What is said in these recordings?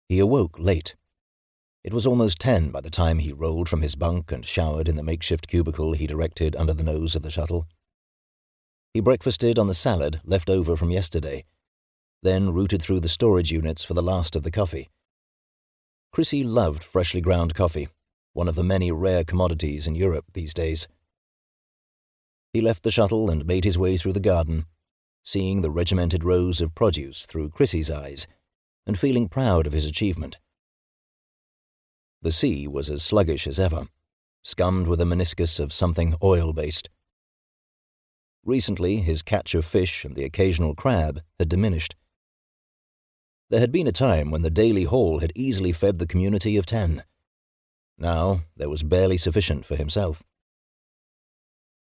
He awoke late. It was almost 10 by the time he rolled from his bunk and showered in the makeshift cubicle he'd erected under the nose of the shuttle. He breakfasted on the salad left over from yesterday, then rooted through the storage units for the last of the coffee. Chrissy loved freshly ground coffee, one of the many rare commodities in Europe these days. He left the shuttle and made his way through the garden, seeing the regimented rows of produce through Chrissy's eyes and feeling proud of his achievement. The sea was as sluggish as ever, scummed with a meniscus of something oil-based. Recently, his catch of fish and the occasional crab had diminished. There had been a time when the daily haul had easily fed the community of 10. Now, there was barely sufficient for himself.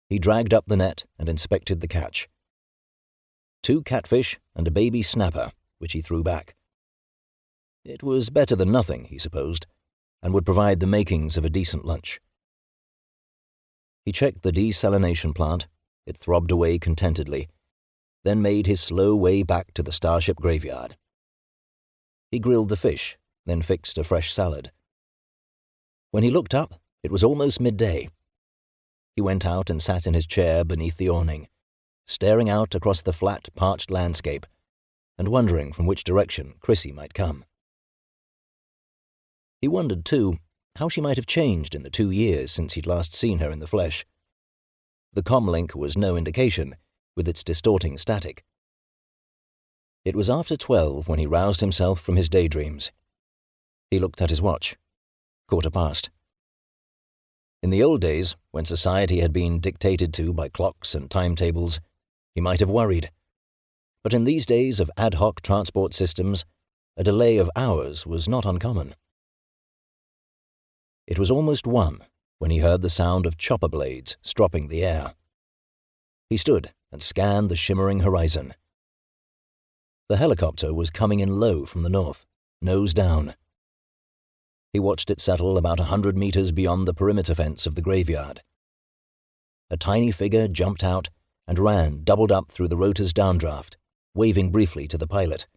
He dragged up the net and inspected the catch. 2 catfish and a baby snapper, which he threw back. It was better than nothing, he supposed, and would provide the makings of a decent lunch. He checked the desalination plant. It throbbed away contentedly, then made his slow way back to the Starship graveyard. He grilled the fish, then fixed a fresh salad. When he looked up, it was almost midday. He went out and sat in his chair beneath the awning, staring out across the flat, parched landscape and wondering from which direction Chrissy might come. He wondered, too, how she might have changed in the 2 years since he'd last seen her in the flesh. The comlink was no indication, with its distorting static. It was after 12 when he roused himself from his daydreams. He looked at his watch. 1:15. In the old days, when society had been dictated to by clocks and timetables, he might have worried. But in these days of ad hoc transport systems, a delay of hours was not uncommon. It was almost 1 when he heard the sound of chopper blades stropping the air. He stood and scanned the shimmering horizon. The helicopter was coming in low from the north, nose down. He watched it settle about 100 meters beyond the perimeter fence of the graveyard. A tiny figure jumped out and ran doubled up through the rotor's downdraft, waving briefly to the pilot.